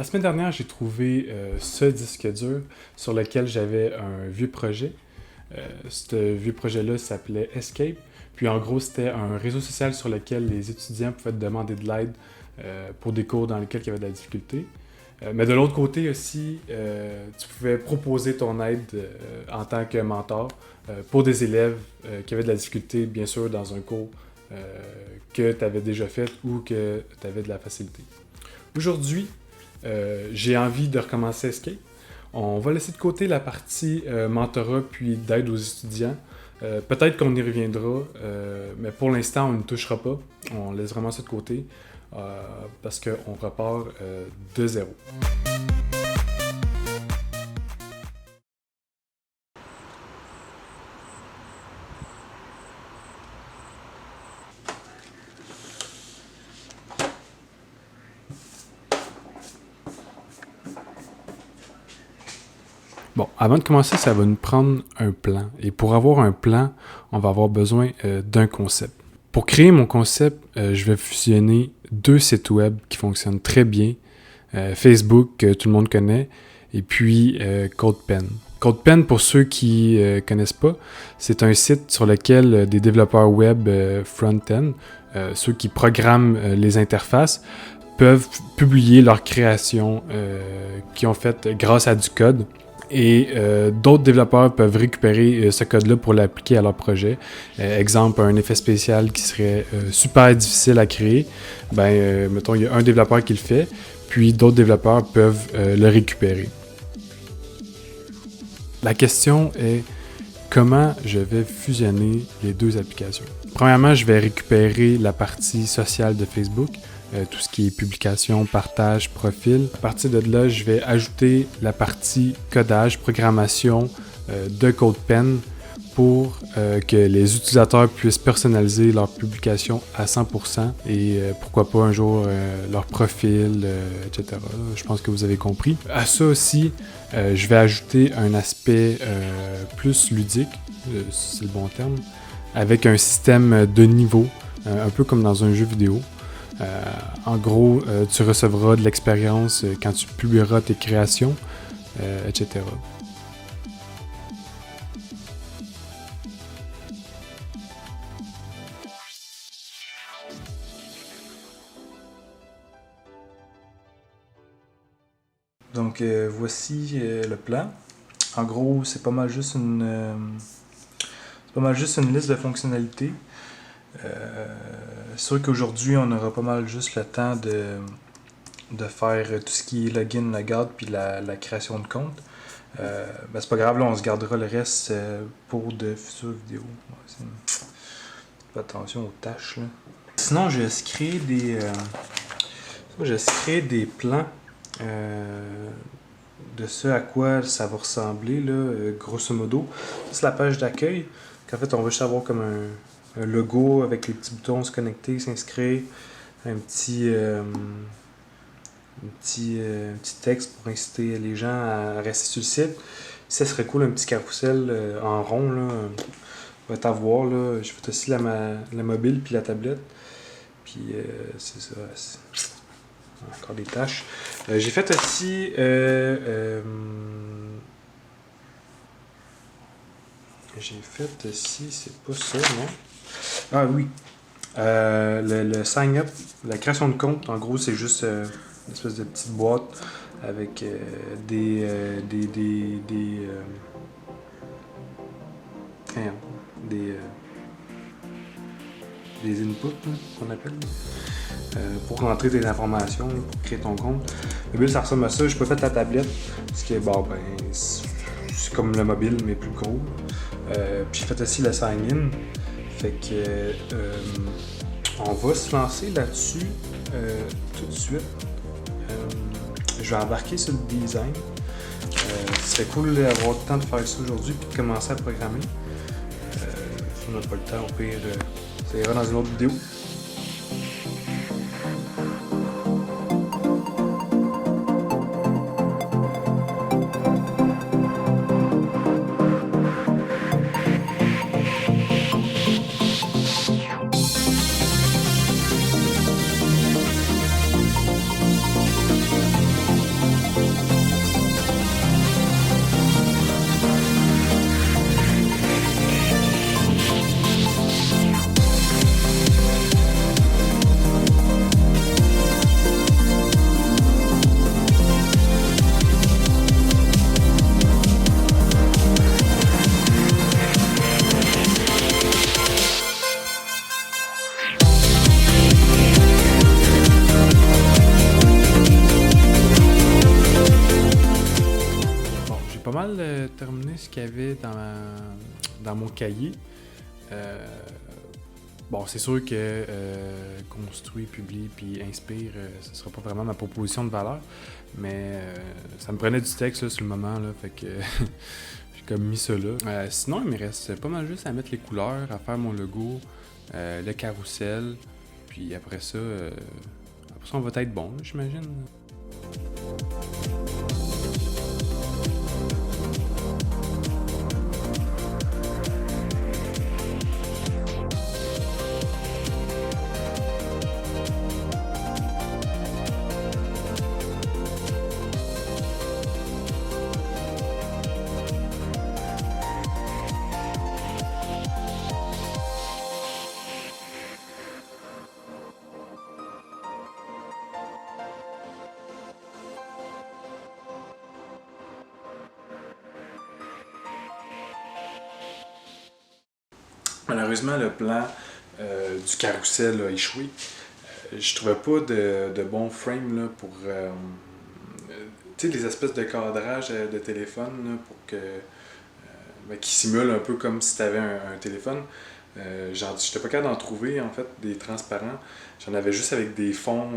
La semaine dernière, j'ai trouvé ce disque dur sur lequel j'avais un vieux projet. Ce vieux projet-là s'appelait Escape. Puis en gros, c'était un réseau social sur lequel les étudiants pouvaient te demander de l'aide pour des cours dans lesquels il y avait de la difficulté. Mais de l'autre côté aussi, tu pouvais proposer ton aide en tant que mentor pour des élèves qui avaient de la difficulté, bien sûr, dans un cours que tu avais déjà fait ou que tu avais de la facilité. Aujourd'hui, j'ai envie de recommencer Escape. On va laisser de côté la partie mentorat puis d'aide aux étudiants. Peut-être qu'on y reviendra, mais pour l'instant, on ne touchera pas. On laisse vraiment ça de côté parce qu'on repart de zéro. Bon, avant de commencer, ça va nous prendre un plan. Et pour avoir un plan, on va avoir besoin d'un concept. Pour créer mon concept, je vais fusionner deux sites web qui fonctionnent très bien. Facebook, que tout le monde connaît, et puis CodePen. CodePen, pour ceux qui ne connaissent pas, c'est un site sur lequel des développeurs web front-end, ceux qui programment les interfaces, peuvent publier leurs créations qu'ils ont faites grâce à du code. Et d'autres développeurs peuvent récupérer ce code-là pour l'appliquer à leur projet. Exemple, un effet spécial qui serait super difficile à créer. Mettons, il y a un développeur qui le fait, puis d'autres développeurs peuvent le récupérer. La question est comment je vais fusionner les deux applications. Premièrement, je vais récupérer la partie sociale de Facebook, tout ce qui est publication, partage, profil. À partir de là, je vais ajouter la partie codage, programmation de CodePen pour que les utilisateurs puissent personnaliser leur publication à 100% et pourquoi pas un jour leur profil, etc. Je pense que vous avez compris. À ça aussi, je vais ajouter un aspect plus ludique, c'est le bon terme, avec un système de niveau, un peu comme dans un jeu vidéo. En gros, tu recevras de l'expérience quand tu publieras tes créations, etc. Donc voici le plan. En gros, c'est pas mal juste une liste de fonctionnalités. C'est sûr qu'aujourd'hui, on aura pas mal juste le temps de faire tout ce qui est login, logout, puis la création de compte. C'est pas grave, là, on se gardera le reste pour de futures vidéos. Fais attention aux tâches, là. Sinon, je vais créer des plans de ce à quoi ça va ressembler, là, grosso modo. C'est la page d'accueil. En fait, on va juste avoir comme un logo avec les petits boutons se connecter, s'inscrire, un petit texte pour inciter les gens à rester sur le site. Ça serait cool, un petit carrousel en rond, là. On va t'avoir, là. Je fais aussi la mobile puis la tablette. Puis c'est ça. Encore des tâches. J'ai fait aussi c'est pas ça, non? Ah oui. Le sign-up, la création de compte, en gros, c'est juste une espèce de petite boîte avec des inputs, là, qu'on appelle, pour rentrer tes informations, là, pour créer ton compte. Le mobile, ça ressemble à ça. J'ai pas fait la tablette, parce que c'est comme le mobile, mais plus gros. Puis j'ai fait aussi le sign-in. Fait que on va se lancer là-dessus tout de suite. Je vais embarquer sur le design. C'est cool d'avoir le temps de faire ça aujourd'hui et de commencer à programmer. Si on n'a pas le temps, au pire, ça ira dans une autre vidéo. terminer ce qu'il y avait dans mon cahier. Bon, c'est sûr que construit, publie puis inspire, ce sera pas vraiment ma proposition de valeur, mais ça me prenait du texte là, sur le moment, là, fait que j'ai comme mis ça là. Sinon, il me reste pas mal juste à mettre les couleurs, à faire mon logo, le carrousel, puis après ça, on va être bon, là, j'imagine. Malheureusement, le plan du carrousel a échoué. Je trouvais pas de bon frame là, pour tu sais, les espèces de cadrage de téléphone là, pour que qui simulent un peu comme si tu avais un téléphone. J'étais pas capable d'en trouver en fait des transparents. J'en avais juste avec des fonds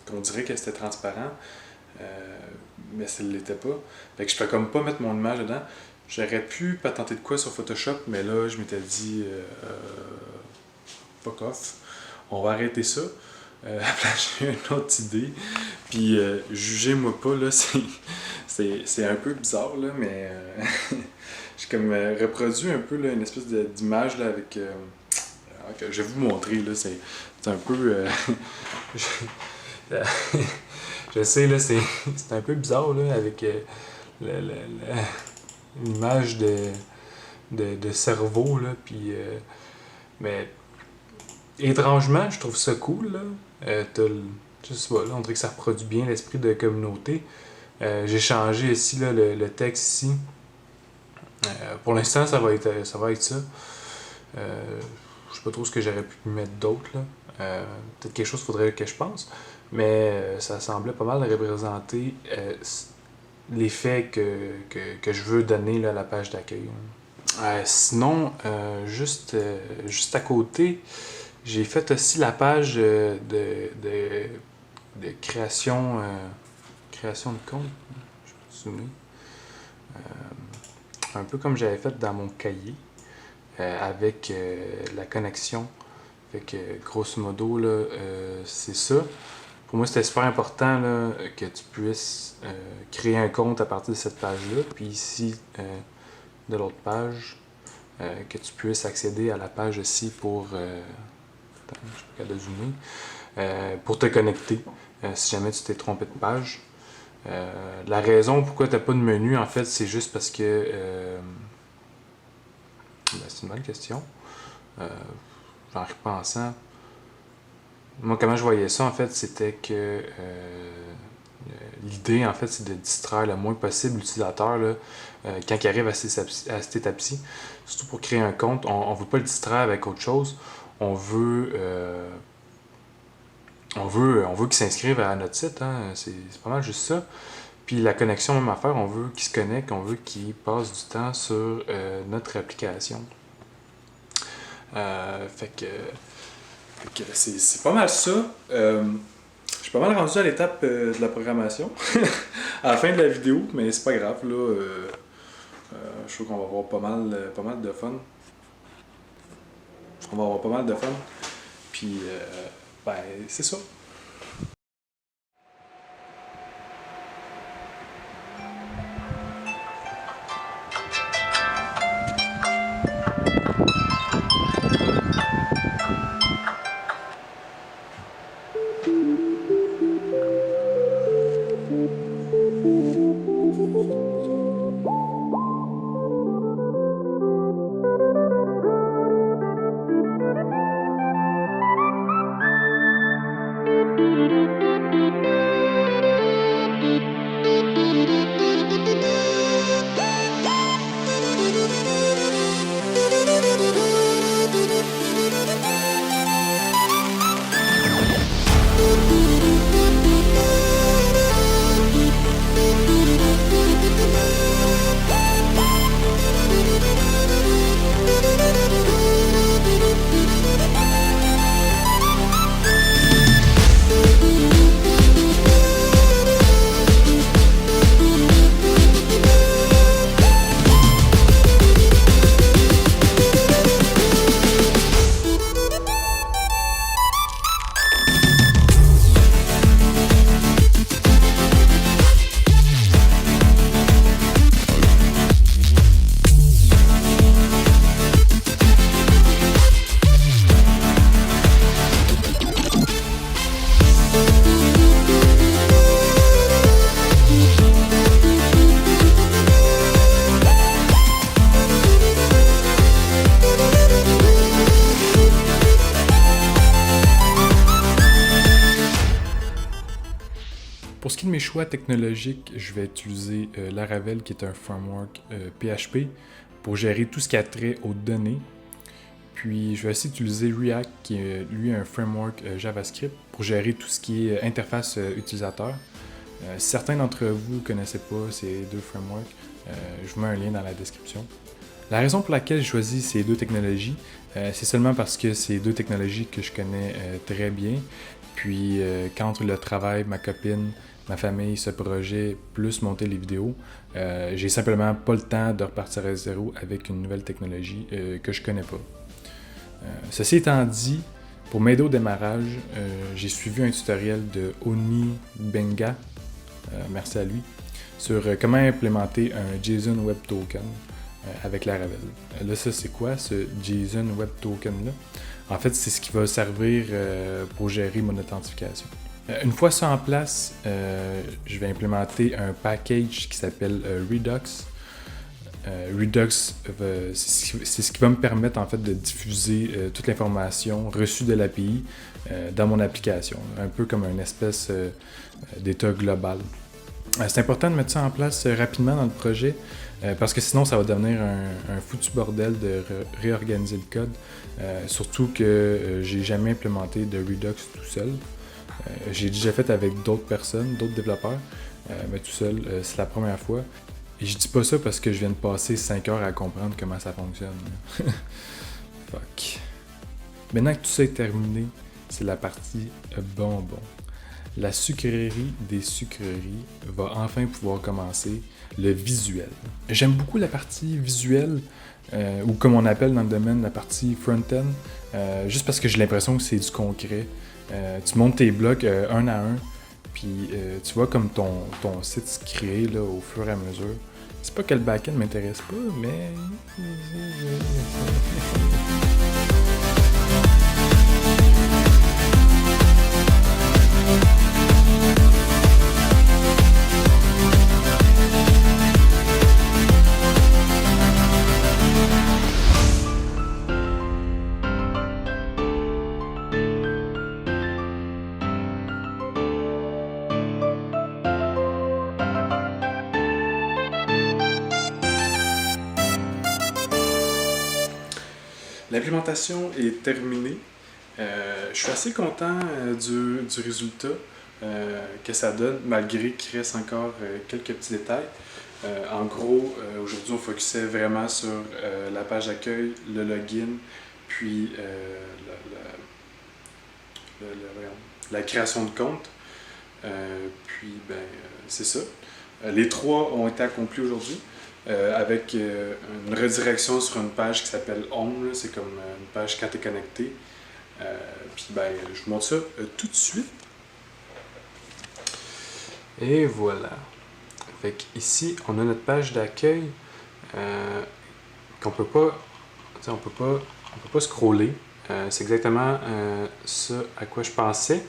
qu'on dirait que c'était transparent, mais ça ne l'était pas. Fait que je peux comme pas mettre mon image dedans. J'aurais pu patenter de quoi sur Photoshop, mais là, je m'étais dit fuck off, on va arrêter ça. Après, j'ai une autre idée. Puis, jugez-moi pas, là, c'est un peu bizarre, là, mais j'ai comme reproduit un peu là, une espèce d'image là, avec. Je vais vous montrer, là, c'est un peu. Je sais, là, c'est un peu bizarre, là, avec l'image de cerveau, là, puis... mais étrangement, je trouve ça cool, là. Je sais pas, là, on dirait que ça reproduit bien l'esprit de communauté. J'ai changé ici, là, le texte ici. Pour l'instant, ça va être ça. Je sais pas trop ce que j'aurais pu mettre d'autre, là. Peut-être quelque chose qu'il faudrait que je pense. Mais ça semblait pas mal représenter l'effet que je veux donner là, à la page d'accueil. Sinon, juste à côté, j'ai fait aussi la page de création de compte. Je me souviens. Un peu comme j'avais fait dans mon cahier, avec la connexion. Fait que grosso modo, là, c'est ça. Pour moi, c'était super important là, que tu puisses créer un compte à partir de cette page-là. Puis ici, de l'autre page, que tu puisses accéder à la page aussi pour... attends, je suis pas capable de zoomer. Pour te connecter, si jamais tu t'es trompé de page. La raison pourquoi tu n'as pas de menu, en fait, c'est juste parce que... c'est une bonne question. En repensant... Moi, comment je voyais ça, en fait, c'était que l'idée, en fait, c'est de distraire le moins possible l'utilisateur là, quand il arrive à cette étape-ci. Surtout pour créer un compte, on ne veut pas le distraire avec autre chose. On veut qu'il s'inscrive à notre site. Hein. C'est pas mal juste ça. Puis la connexion, même affaire, on veut qu'il se connecte, on veut qu'il passe du temps sur notre application. Fait que c'est pas mal ça. Je suis pas mal rendu à l'étape de la programmation à la fin de la vidéo, mais c'est pas grave. Là, je trouve qu'on va avoir pas mal de fun. On va avoir pas mal de fun. Puis, c'est ça. Pour ce qui est de mes choix technologiques, je vais utiliser Laravel, qui est un framework PHP, pour gérer tout ce qui a trait aux données. Puis je vais aussi utiliser React, qui est lui un framework JavaScript, pour gérer tout ce qui est interface utilisateur. Certains d'entre vous ne connaissaient pas ces deux frameworks, je vous mets un lien dans la description. La raison pour laquelle j'ai choisi ces deux technologies, c'est seulement parce que c'est deux technologies que je connais très bien. Puis qu'entre le travail, ma copine, ma famille, ce projet, plus monter les vidéos, j'ai simplement pas le temps de repartir à zéro avec une nouvelle technologie que je connais pas. Ceci étant dit, pour m'aider au démarrage, j'ai suivi un tutoriel de Oni Benga, merci à lui, sur comment implémenter un JSON Web Token avec Laravel. Là, ça, c'est quoi ce JSON Web Token-là? En fait, c'est ce qui va servir pour gérer mon authentification. Une fois ça en place, je vais implémenter un package qui s'appelle Redux. Redux, c'est ce qui va me permettre en fait de diffuser toute l'information reçue de l'API dans mon application, un peu comme une espèce d'état global. C'est important de mettre ça en place rapidement dans le projet parce que sinon ça va devenir un foutu bordel de réorganiser le code. Surtout que j'ai jamais implémenté de Redux tout seul. J'ai déjà fait avec d'autres personnes, d'autres développeurs, mais tout seul, c'est la première fois. Et je dis pas ça parce que je viens de passer 5 heures à comprendre comment ça fonctionne. Fuck. Maintenant que tout ça est terminé, c'est la partie bonbon. La sucrerie des sucreries va enfin pouvoir commencer, le visuel. J'aime beaucoup la partie visuelle, ou comme on appelle dans le domaine la partie front-end, juste parce que j'ai l'impression que c'est du concret. Tu montes tes blocs un à un, puis tu vois comme ton site se crée là, au fur et à mesure. C'est pas que le back-end m'intéresse pas, mais... L'implémentation est terminée. Je suis assez content du résultat que ça donne, malgré qu'il reste encore quelques petits détails. En gros, aujourd'hui, on focusait vraiment sur la page d'accueil, le login, puis la création de compte. C'est ça. Les trois ont été accomplis aujourd'hui. Avec une redirection sur une page qui s'appelle Home, c'est comme une page quand tu es connecté. Je vous montre ça tout de suite. Et voilà. Fait ici, on a notre page d'accueil qu'on peut pas, on peut pas scroller. C'est exactement ça à quoi je pensais.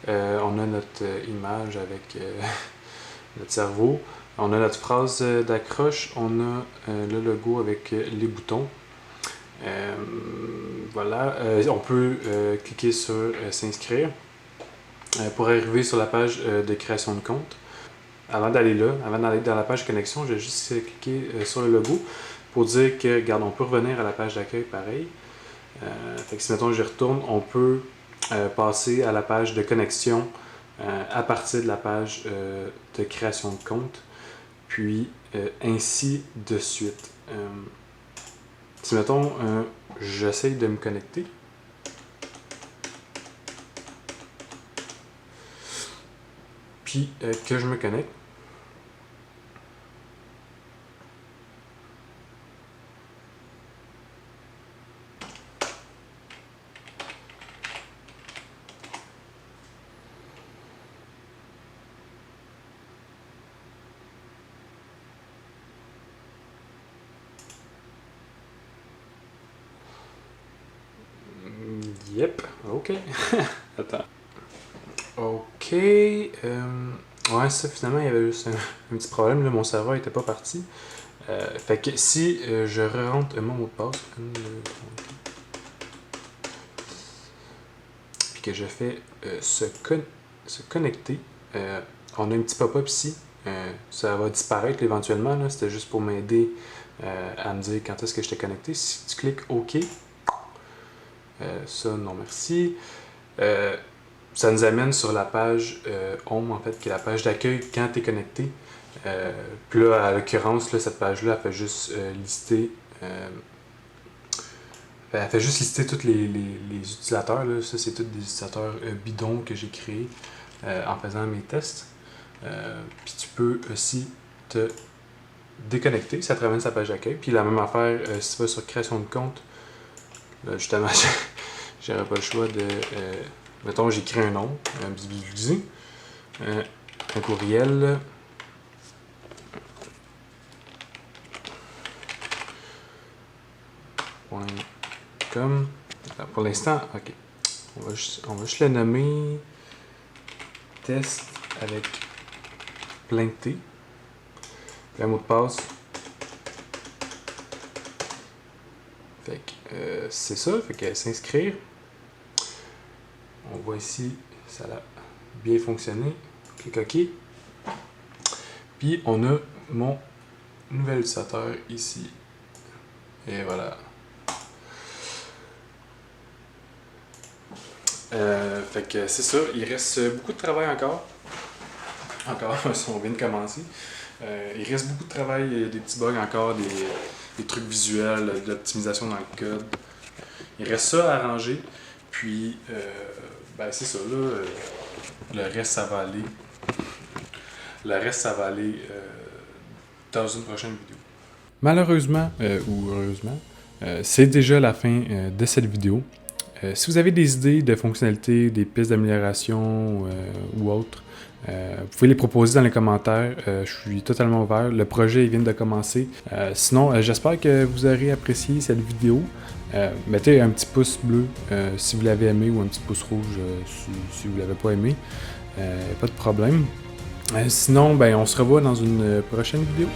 On a notre image avec notre cerveau. On a notre phrase d'accroche, on a le logo avec les boutons. Voilà, on peut cliquer sur s'inscrire pour arriver sur la page de création de compte. Avant d'aller là, avant d'aller dans la page connexion, je vais juste cliquer sur le logo pour dire que, regarde, on peut revenir à la page d'accueil pareil. Fait que si mettons je retourne, on peut passer à la page de connexion à partir de la page de création de compte. Puis ainsi de suite. Si mettons, j'essaye de me connecter. Puis que je me connecte. Yep, ok. Attends. Ok. Ouais, ça finalement, il y avait juste un petit problème. Là, mon serveur n'était pas parti. Fait que si je rentre mon mot de passe, puis que je fais se connecter, on a un petit pop-up ici. Ça va disparaître éventuellement. C'était juste pour m'aider à me dire quand est-ce que j'étais connecté. Si tu cliques OK, ça, non merci. Ça nous amène sur la page Home, en fait, qui est la page d'accueil quand tu es connecté. Puis là, à l'occurrence, cette page-là, elle fait juste lister. Elle fait juste lister tous les utilisateurs. Là. Ça, c'est tous des utilisateurs bidons que j'ai créés en faisant mes tests. Puis tu peux aussi te déconnecter, ça te ramène sa page d'accueil. Puis la même affaire, si tu vas sur création de compte, là, justement, j'aurais pas le choix de. Mettons, j'écris un nom, un courriel. .com. Pour l'instant, ok. On va juste le nommer test avec plein de T. Le mot de passe. Fait que c'est ça, fait que s'inscrire. On voit ici, ça a bien fonctionné. Clique OK. Puis on a mon nouvel utilisateur ici. Et voilà. Fait que c'est ça, il reste beaucoup de travail encore. Si on vient de commencer. Il reste beaucoup de travail, des petits bugs encore, des trucs visuels, de l'optimisation dans le code. Il reste ça à arranger. Puis, c'est ça, là. Le reste, ça va aller. Dans une prochaine vidéo. Malheureusement, ou heureusement, c'est déjà la fin de cette vidéo. Si vous avez des idées de fonctionnalités, des pistes d'amélioration ou autres, vous pouvez les proposer dans les commentaires. Je suis totalement ouvert. Le projet il vient de commencer. Sinon, j'espère que vous aurez apprécié cette vidéo. Mettez un petit pouce bleu si vous l'avez aimé ou un petit pouce rouge si vous ne l'avez pas aimé. Pas de problème. Sinon, on se revoit dans une prochaine vidéo.